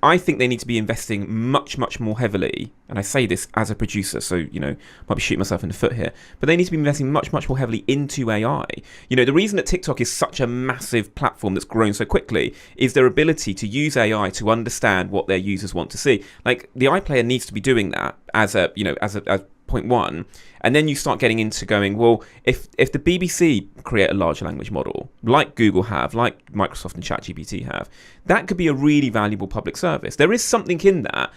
I think they need to be investing much, much more heavily, and I say this as a producer, so, might be shooting myself in the foot here, but they need to be investing much, much more heavily into AI. The reason that TikTok is such a massive platform that's grown so quickly is their ability to use AI to understand what their users want to see. Like, the iPlayer needs to be doing that as point one, and then you start getting into going, well, if the BBC create a large language model like Google have, like Microsoft and ChatGPT have, that could be a really valuable public service. There is something in that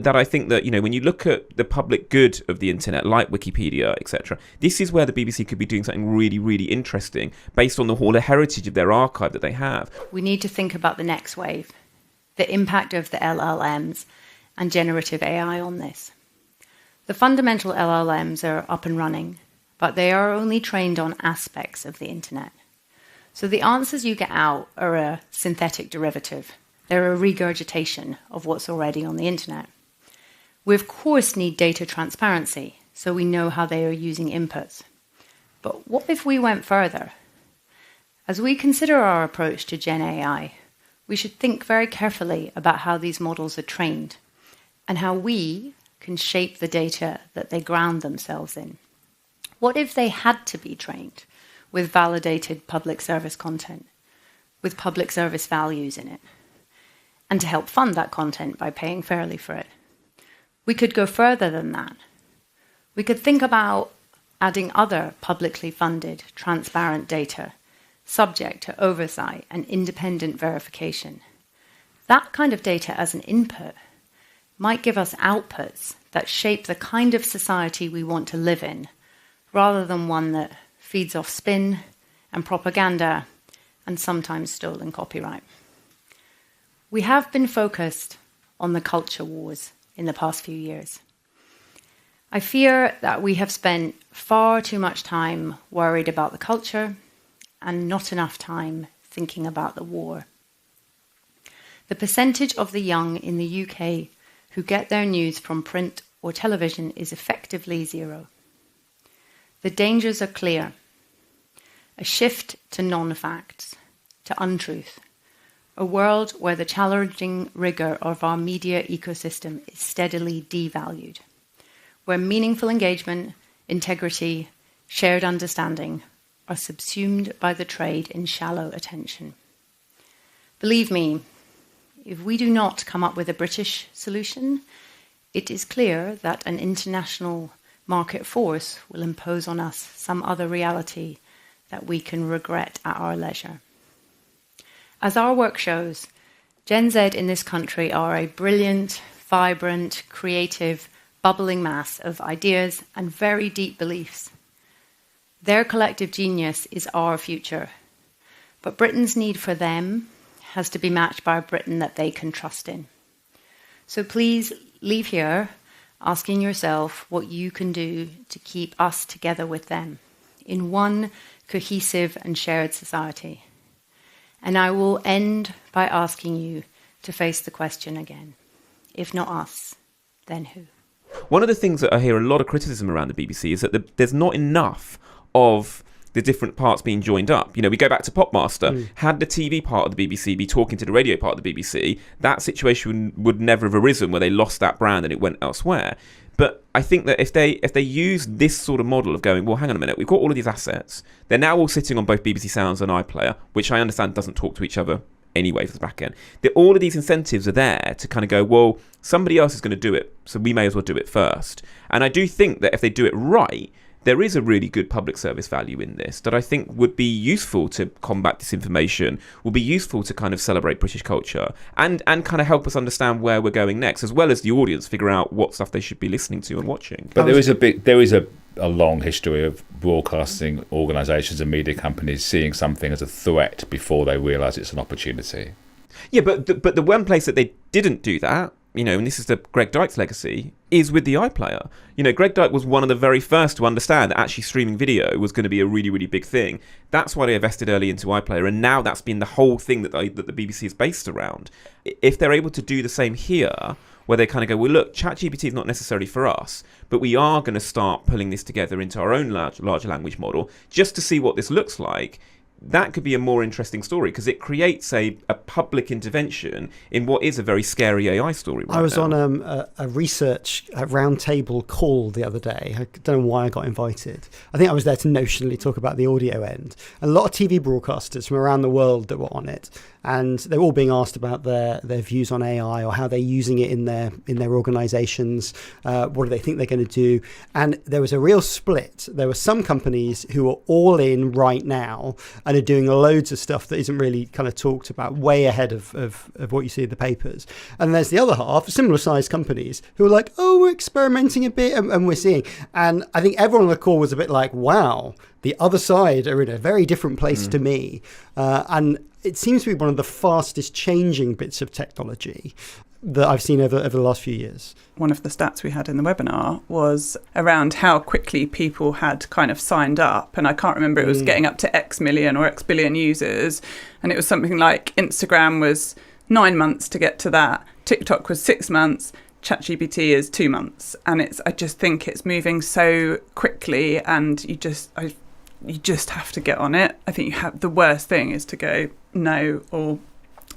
I think that, when you look at the public good of the internet, like Wikipedia, etc., this is where the BBC could be doing something really, really interesting based on the whole heritage of their archive that they have. We need to think about the next wave, the impact of the LLMs and generative AI on this. The fundamental LLMs are up and running, but they are only trained on aspects of the internet. So the answers you get out are a synthetic derivative. They're a regurgitation of what's already on the internet. We, of course, need data transparency, so we know how they are using inputs. But what if we went further? As we consider our approach to Gen AI, we should think very carefully about how these models are trained and how we can shape the data that they ground themselves in. What if they had to be trained with validated public service content, with public service values in it, and to help fund that content by paying fairly for it? We could go further than that. We could think about adding other publicly funded, transparent data, subject to oversight and independent verification. That kind of data as an input might give us outputs that shape the kind of society we want to live in, rather than one that feeds off spin and propaganda and sometimes stolen copyright. We have been focused on the culture wars in the past few years. I fear that we have spent far too much time worried about the culture and not enough time thinking about the war. The percentage of the young in the UK who get their news from print or television is effectively zero. The dangers are clear. A shift to non-facts, to untruth. A world where the challenging rigour of our media ecosystem is steadily devalued. Where meaningful engagement, integrity, shared understanding are subsumed by the trade in shallow attention. Believe me, if we do not come up with a British solution, it is clear that an international market force will impose on us some other reality that we can regret at our leisure. As our work shows, Gen Z in this country are a brilliant, vibrant, creative, bubbling mass of ideas and very deep beliefs. Their collective genius is our future, but Britain's need for them has to be matched by a Britain that they can trust in. So please leave here asking yourself what you can do to keep us together with them in one cohesive and shared society. And I will end by asking you to face the question again. If not us, then who? One of the things that I hear a lot of criticism around the BBC is that there's not enough of the different parts being joined up. We go back to Popmaster. Had the TV part of the BBC be talking to the radio part of the BBC, that situation would never have arisen where they lost that brand and it went elsewhere. But I think that if they use this sort of model of going, well, hang on a minute, we've got all of these assets. They're now all sitting on both BBC Sounds and iPlayer, which I understand doesn't talk to each other anyway for the back end. All of these incentives are there to kind of go, well, somebody else is going to do it, so we may as well do it first. And I do think that if they do it right, there is a really good public service value in this that I think would be useful to combat disinformation, will be useful to kind of celebrate British culture and kind of help us understand where we're going next, as well as the audience figure out what stuff they should be listening to and watching. But there is a long history of broadcasting organisations and media companies seeing something as a threat before they realise it's an opportunity. Yeah, but the one place that they didn't do that, and this is the Greg Dyke's legacy, is with the iPlayer. Greg Dyke was one of the very first to understand that actually streaming video was going to be a really, really big thing. That's why they invested early into iPlayer, and now that's been the whole thing that the BBC is based around. If they're able to do the same here, where they kind of go, well, look, ChatGPT is not necessarily for us, but we are going to start pulling this together into our own large language model just to see what this looks like, that could be a more interesting story because it creates a public intervention in what is a very scary AI story right now. I was on a research roundtable call the other day. I don't know why I got invited. I think I was there to notionally talk about the audio end. A lot of TV broadcasters from around the world that were on it, and they were all being asked about their views on AI or how they're using it in their organizations. What do they think they're going to do? And there was a real split. There were some companies who are all in right now and are doing loads of stuff that isn't really kind of talked about, way ahead of what you see in the papers. And there's the other half, similar sized companies, who are like, oh, we're experimenting a bit and we're seeing. And I think everyone on the call was a bit like, wow, the other side are in a very different place to me. And it seems to be one of the fastest changing bits of technology that I've seen over the last few years. One of the stats we had in the webinar was around how quickly people had kind of signed up. And I can't remember, it was getting up to X million or X billion users. And it was something like Instagram was 9 months to get to that. TikTok was 6 months. ChatGPT is 2 months. And I just think it's moving so quickly, and you just have to get on it. I think the worst thing is to go no, or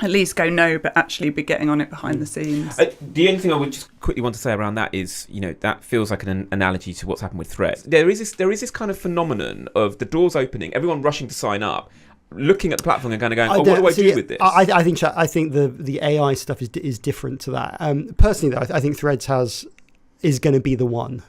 at least go no, but actually be getting on it behind the scenes. The only thing I would just quickly want to say around that is, that feels like an analogy to what's happened with Threads. There is this kind of phenomenon of the doors opening, everyone rushing to sign up, looking at the platform and going, what do I do with this? I think the AI stuff is different to that. Personally, though, I think Threads is going to be the one.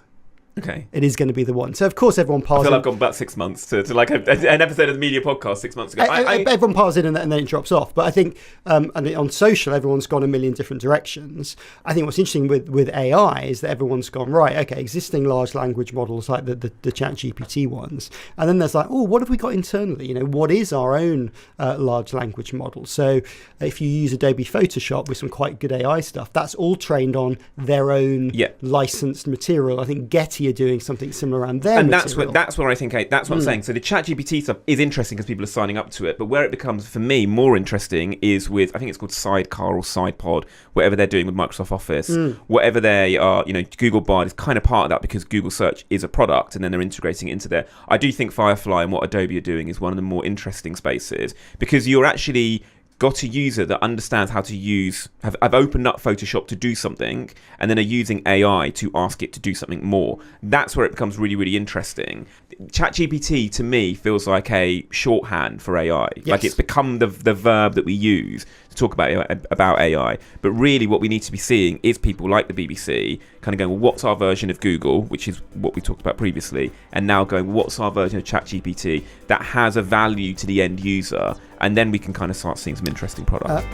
Okay. It is going to be the one. So, of course, everyone piles in. I feel I've gone about 6 months to like an episode of the media podcast 6 months ago. Everyone piles in and then it drops off. But I think on social, everyone's gone a million different directions. I think what's interesting with AI is that everyone's gone, right, okay, existing large language models like the ChatGPT ones. And then there's like, oh, what have we got internally? What is our own large language model? So if you use Adobe Photoshop with some quite good AI stuff, that's all trained on their own licensed material. I think Getty are doing something similar around their material. That's where I think that's what I'm saying. So the ChatGPT stuff is interesting because people are signing up to it, but where it becomes for me more interesting is with, I think it's called Sidecar or SidePod, whatever they're doing with Microsoft Office, whatever they are. Google Bard is kind of part of that because Google Search is a product, and then they're integrating it into there. I do think Firefly and what Adobe are doing is one of the more interesting spaces because you're actually got a user that understands how to use, have opened up Photoshop to do something, and then are using AI to ask it to do something more. That's where it becomes really, really interesting. ChatGPT, to me, feels like a shorthand for AI. Yes. Like it's become the verb that we use to talk about AI. But really what we need to be seeing is people like the BBC kind of going, well, what's our version of Google, which is what we talked about previously, and now going, what's our version of ChatGPT that has a value to the end user? And then we can kind of start seeing some interesting products.